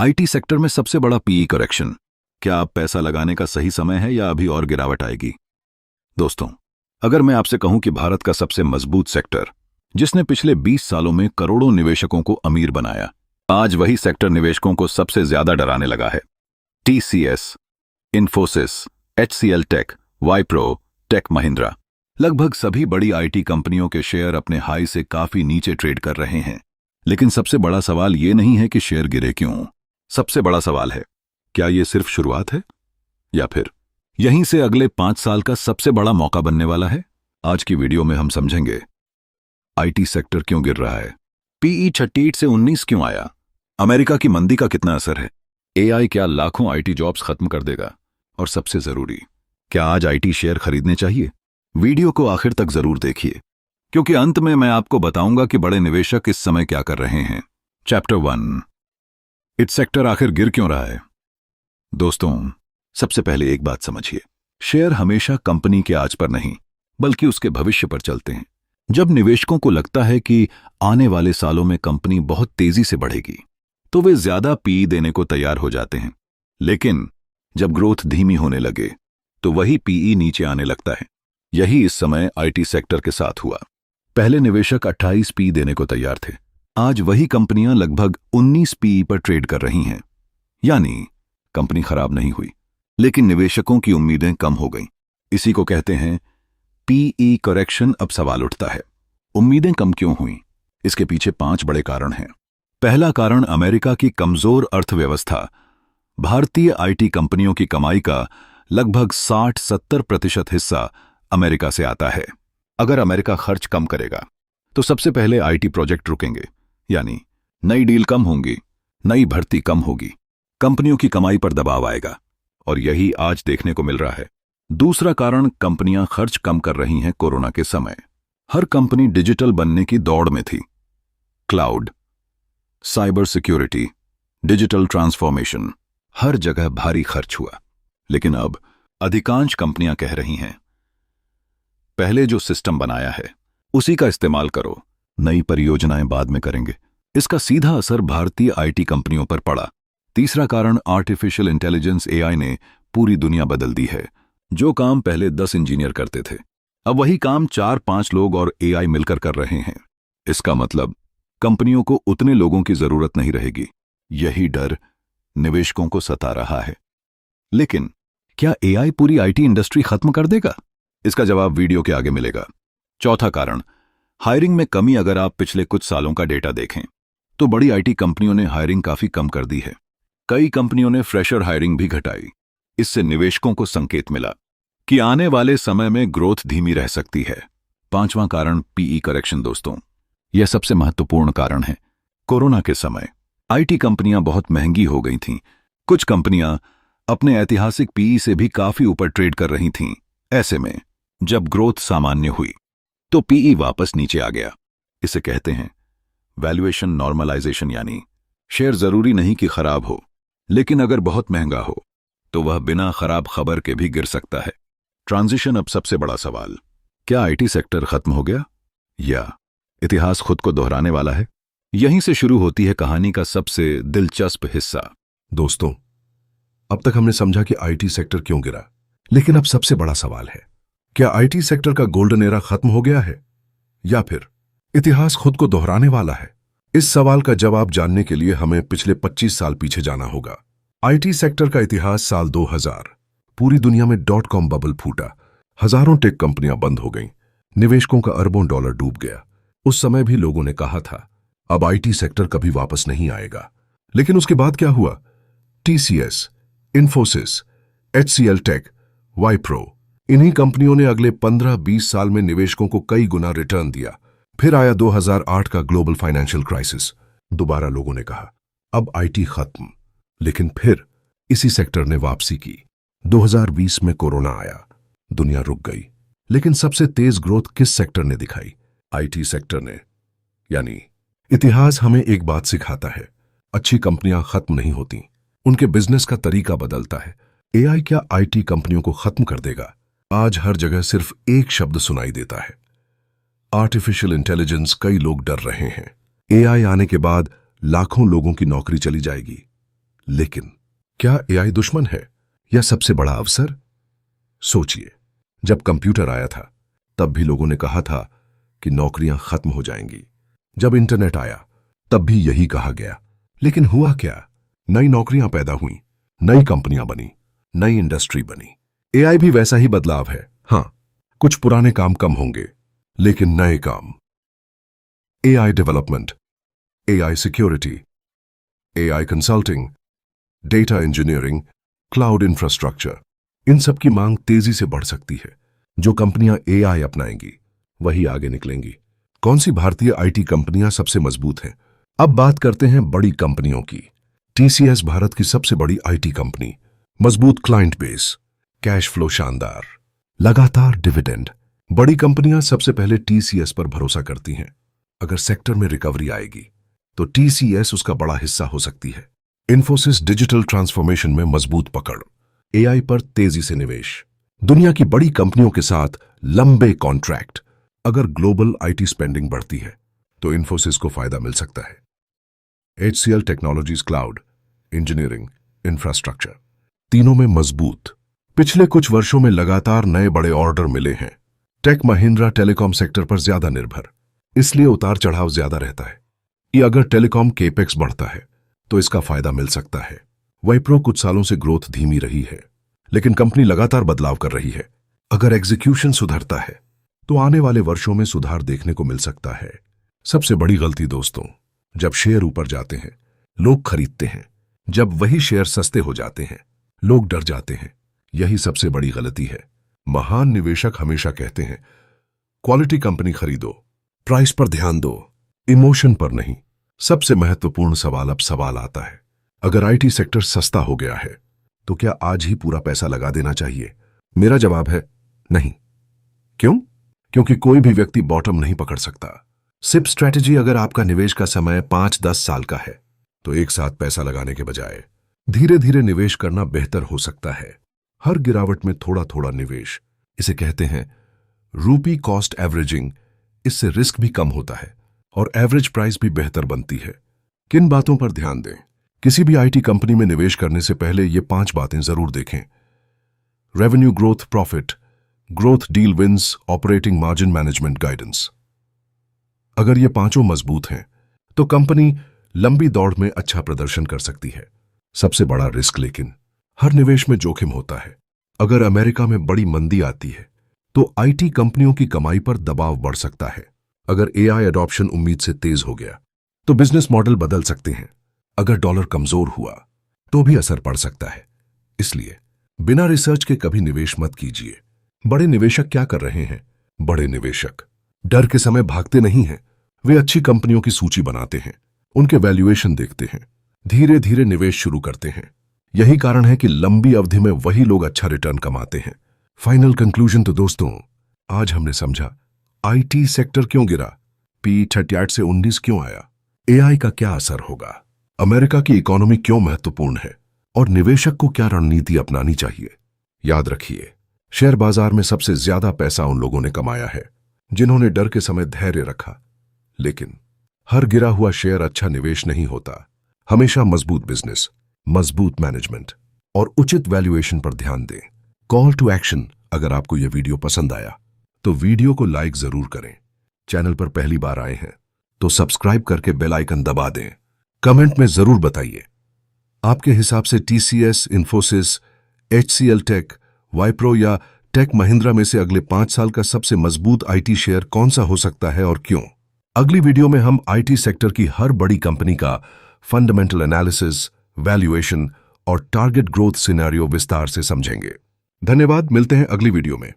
IT sector में सबसे बड़ा पीई करेक्शन। क्या अब पैसा लगाने का सही समय है या अभी और गिरावट आएगी? दोस्तों, अगर मैं आपसे कहूं कि भारत का सबसे मजबूत सेक्टर, जिसने पिछले 20 सालों में करोड़ों निवेशकों को अमीर बनाया, आज वही सेक्टर निवेशकों को सबसे ज्यादा डराने लगा है। TCS, Infosys, HCL tech, Wipro, tech Mahindra, लगभग सभी बड़ी आईटी कंपनियों के शेयर अपने हाई से काफी नीचे ट्रेड कर रहे हैं। लेकिन सबसे बड़ा सवाल ये नहीं है कि शेयर गिरे क्यों। सबसे बड़ा सवाल है, क्या ये सिर्फ शुरुआत है या फिर यहीं से अगले 5 साल का सबसे बड़ा मौका बनने वाला है? आज की वीडियो में हम समझेंगे आईटी सेक्टर क्यों गिर रहा है, पीई 38 से 19 क्यों आया, अमेरिका की मंदी का कितना असर है, एआई क्या लाखों आईटी जॉब्स खत्म कर देगा, और सबसे जरूरी, क्या आज आईटी शेयर खरीदने चाहिए? वीडियो को आखिर तक जरूर देखिए, क्योंकि अंत में मैं आपको बताऊंगा कि बड़े निवेशक इस समय क्या कर रहे हैं। चैप्टर 1, इट सेक्टर आखिर गिर क्यों रहा है? दोस्तों, सबसे पहले एक बात समझिए, शेयर हमेशा कंपनी के आज पर नहीं, बल्कि उसके भविष्य पर चलते हैं। जब निवेशकों को लगता है कि आने वाले सालों में कंपनी बहुत तेजी से बढ़ेगी, तो वे ज्यादा पीई देने को तैयार हो जाते हैं। लेकिन जब ग्रोथ धीमी होने लगे, तो वही पीई नीचे आने लगता है। यही इस समय आईटी सेक्टर के साथ हुआ। पहले निवेशक 28 पीई देने को तैयार थे, आज वही कंपनियां लगभग 19 पीई पर ट्रेड कर रही हैं। यानी कंपनी खराब नहीं हुई, लेकिन निवेशकों की उम्मीदें कम हो गईं। इसी को कहते हैं पीई करेक्शन। अब सवाल उठता है, उम्मीदें कम क्यों हुई? इसके पीछे 5 बड़े कारण हैं। पहला कारण, अमेरिका की कमजोर अर्थव्यवस्था। भारतीय आईटी कंपनियों की कमाई का लगभग 60-70% हिस्सा अमेरिका से आता है। अगर अमेरिका खर्च कम करेगा, तो सबसे पहले आईटी प्रोजेक्ट रुकेंगे, यानी नई डील कम होंगी, नई भर्ती कम होगी, कंपनियों की कमाई पर दबाव आएगा, और यही आज देखने को मिल रहा है। दूसरा कारण, कंपनियां खर्च कम कर रही हैं कोरोना के समय। हर कंपनी डिजिटल बनने की दौड़ में थी। Cloud, cyber security, digital transformation, हर जगह भारी खर्च हुआ। लेकिन अब अधिकांश कंपनियां कह रही हैं, पहले जो सिस्टम बनाया है उसी का इस्तेमाल करो, नई परियोजनाएं बाद में करेंगे। इसका सीधा असर भारतीय आईटी कंपनियों पर पड़ा। तीसरा कारण, आर्टिफिशियल इंटेलिजेंस, एआई ने पूरी दुनिया बदल दी है। जो काम पहले 10 इंजीनियर करते थे, अब वही काम 4-5 लोग और एआई मिलकर कर रहे हैं। इसका मतलब कंपनियों को उतने लोगों की जरूरत नहीं रहेगी। यही डर निवेशकों को सता रहा है। लेकिन क्या एआई पूरी आईटी इंडस्ट्री खत्म कर देगा? इसका जवाब वीडियो के आगे मिलेगा। चौथा कारण, हायरिंग में कमी। अगर आप पिछले कुछ सालों का डेटा देखें, तो बड़ी आईटी कंपनियों ने हायरिंग काफी कम कर दी है। कई कंपनियों ने फ्रेशर हायरिंग भी घटाई। इससे निवेशकों को संकेत मिला कि आने वाले समय में ग्रोथ धीमी रह सकती है। पांचवां कारण, पीई करेक्शन। दोस्तों, यह सबसे महत्वपूर्ण कारण है। कोरोना के समय आईटी कंपनियां बहुत महंगी हो गई थीं। कुछ कंपनियां अपने ऐतिहासिक पीई से भी काफी ऊपर ट्रेड कर रही थीं। ऐसे में जब ग्रोथ सामान्य हुई, तो पीई वापस नीचे आ गया। इसे कहते हैं वैल्यूएशन नॉर्मलाइजेशन, यानी शेयर जरूरी नहीं कि खराब हो, लेकिन अगर बहुत महंगा हो, तो वह बिना खराब खबर के भी गिर सकता है। ट्रांजिशन। अब सबसे बड़ा सवाल, क्या आईटी सेक्टर खत्म हो गया या इतिहास खुद को दोहराने वाला है? यहीं से शुरू होती है कहानी का सबसे दिलचस्प हिस्सा। दोस्तों, अब तक हमने समझा कि आईटी सेक्टर क्यों गिरा, लेकिन अब सबसे बड़ा सवाल है, क्या आईटी सेक्टर का गोल्डन एरा खत्म हो गया है या फिर इतिहास खुद को दोहराने वाला है? इस सवाल का जवाब जानने के लिए हमें पिछले 25 साल पीछे जाना होगा। आईटी सेक्टर का इतिहास, साल 2000। पूरी दुनिया में .com बबल फूटा। हजारों टेक कंपनियां बंद हो गईं। निवेशकों का अरबों डॉलर डूब गया। उस समय भी लोगों ने कहा था, अब आईटी सेक्टर कभी वापस नहीं आएगा। लेकिन उसके बाद क्या हुआ? टीसीएस, इन्फोसिस, एचसीएल टेक, वाइप्रो, इन्हीं कंपनियों ने अगले 15-20 साल में निवेशकों को कई गुना रिटर्न दिया। फिर आया 2008 का ग्लोबल फाइनेंशियल क्राइसिस। दोबारा लोगों ने कहा, अब आईटी खत्म। लेकिन फिर इसी सेक्टर ने वापसी की। 2020 में कोरोना आया, दुनिया रुक गई। लेकिन सबसे तेज ग्रोथ किस सेक्टर ने दिखाई? आईटी सेक्टर ने। यानी इतिहास हमें एक बात सिखाता है, अच्छी कंपनियां खत्म नहीं होती, उनके बिजनेस का तरीका बदलता है। एआई क्या आईटी कंपनियों को खत्म कर देगा? आज हर जगह सिर्फ एक शब्द सुनाई देता है, आर्टिफिशियल इंटेलिजेंस। कई लोग डर रहे हैं, एआई आने के बाद लाखों लोगों की नौकरी चली जाएगी। लेकिन क्या एआई दुश्मन है या सबसे बड़ा अवसर? सोचिए, जब कंप्यूटर आया था तब भी लोगों ने कहा था कि नौकरियां खत्म हो जाएंगी। जब इंटरनेट आया तब भी यही कहा गया, लेकिन हुआ क्या? नई नौकरियां पैदा हुई, नई कंपनियां बनी, नई इंडस्ट्री बनी। एआई भी वैसा ही बदलाव है। हां, कुछ पुराने काम कम होंगे, लेकिन नए काम। AI development, AI security, AI consulting, data engineering, cloud infrastructure, इन सब की मांग तेजी से बढ़ सकती है। जो कंपनियां एआई अपनाएंगी वही आगे निकलेंगी। कौन सी भारतीय आईटी कंपनियां सबसे मजबूत हैं? अब बात करते हैं बड़ी कंपनियों की। टीसीएस भारत की सबसे बड़ी आईटी कंपनी, मजबूत क्लाइंट बेस, कैश फ्लो शानदार, लगातार डिविडेंड। बड़ी कंपनियां सबसे पहले टीसीएस पर भरोसा करती हैं। अगर सेक्टर में रिकवरी आएगी तो टीसीएस उसका बड़ा हिस्सा हो सकती है। इन्फोसिस डिजिटल ट्रांसफॉर्मेशन में मजबूत पकड़, एआई पर तेजी से निवेश, दुनिया की बड़ी कंपनियों के साथ लंबे कॉन्ट्रैक्ट। अगर ग्लोबल आईटी स्पेंडिंग बढ़ती है तो इन्फोसिस को फायदा मिल सकता है। HCL technologies cloud, engineering, infrastructure, तीनों में मजबूत। पिछले कुछ वर्षों में लगातार नए बड़े ऑर्डर मिले हैं। टेक महिंद्रा टेलीकॉम सेक्टर पर ज्यादा निर्भर, इसलिए उतार चढ़ाव ज्यादा रहता है। कि अगर टेलीकॉम केपेक्स बढ़ता है तो इसका फायदा मिल सकता है। वाइप्रो कुछ सालों से ग्रोथ धीमी रही है, लेकिन कंपनी लगातार बदलाव कर रही है। अगर एग्जीक्यूशन सुधरता है तो आने वाले वर्षों में सुधार देखने को मिल सकता है। सबसे बड़ी गलती दोस्तों, जब शेयर ऊपर जाते हैं लोग खरीदते हैं, जब वही शेयर सस्ते हो जाते हैं लोग डर जाते हैं। यही सबसे बड़ी गलती है। महान निवेशक हमेशा कहते हैं क्वालिटी कंपनी खरीदो, प्राइस पर ध्यान दो, इमोशन पर नहीं। सबसे महत्वपूर्ण सवाल अब सवाल आता है, अगर आईटी सेक्टर सस्ता हो गया है तो क्या आज ही पूरा पैसा लगा देना चाहिए? मेरा जवाब है नहीं। क्यों? क्योंकि कोई भी व्यक्ति बॉटम नहीं पकड़ सकता। सिप स्ट्रैटेजी, अगर आपका निवेश का समय 5-10 साल का है तो एक साथ पैसा लगाने के बजाय धीरे धीरे निवेश करना बेहतर हो सकता है। हर गिरावट में थोड़ा थोड़ा निवेश, इसे कहते हैं रूपी कॉस्ट एवरेजिंग। इससे रिस्क भी कम होता है और एवरेज प्राइस भी बेहतर बनती है। किन बातों पर ध्यान दें? किसी भी आईटी कंपनी में निवेश करने से पहले ये 5 बातें जरूर देखें। Revenue growth, profit growth, deal wins, operating margin, management guidance. अगर ये पांचों मजबूत हैं तो कंपनी लंबी दौड़ में अच्छा प्रदर्शन कर सकती है। सबसे बड़ा रिस्क, लेकिन हर निवेश में जोखिम होता है। अगर अमेरिका में बड़ी मंदी आती है तो आईटी कंपनियों की कमाई पर दबाव बढ़ सकता है। अगर एआई अडॉप्शन उम्मीद से तेज हो गया तो बिजनेस मॉडल बदल सकते हैं। अगर डॉलर कमजोर हुआ तो भी असर पड़ सकता है। इसलिए बिना रिसर्च के कभी निवेश मत कीजिए। बड़े निवेशक क्या कर रहे हैं? बड़े निवेशक डर के समय भागते नहीं हैं। वे अच्छी कंपनियों की सूची बनाते हैं, उनके वैल्यूएशन देखते हैं, धीरे धीरे निवेश शुरू करते हैं। यही कारण है कि लंबी अवधि में वही लोग अच्छा रिटर्न कमाते हैं। फाइनल कंक्लूजन तो दोस्तों, आज हमने समझा आईटी सेक्टर क्यों गिरा, पी 38 से 19 क्यों आया, एआई का क्या असर होगा, अमेरिका की इकोनॉमी क्यों महत्वपूर्ण है और निवेशक को क्या रणनीति अपनानी चाहिए। याद रखिए, शेयर बाजार में सबसे ज्यादा पैसा उन लोगों ने कमाया है जिन्होंने डर के समय धैर्य रखा। लेकिन हर गिरा हुआ शेयर अच्छा निवेश नहीं होता। हमेशा मजबूत बिजनेस, मजबूत मैनेजमेंट और उचित वैल्यूएशन पर ध्यान दें। कॉल टू एक्शन, अगर आपको यह वीडियो पसंद आया तो वीडियो को लाइक जरूर करें। चैनल पर पहली बार आए हैं तो सब्सक्राइब करके बेल आइकन दबा दें। कमेंट में जरूर बताइए आपके हिसाब से टीसीएस, इन्फोसिस, एचसीएल टेक, वाइप्रो या टेक महिंद्रा में से अगले 5 साल का सबसे मजबूत आईटी शेयर कौन सा हो सकता है और क्यों। अगली वीडियो में हम आईटी सेक्टर की हर बड़ी कंपनी का फंडामेंटल एनालिसिस, वैल्यूएशन और टारगेट ग्रोथ सिनेरियो विस्तार से समझेंगे। धन्यवाद, मिलते हैं अगली वीडियो में।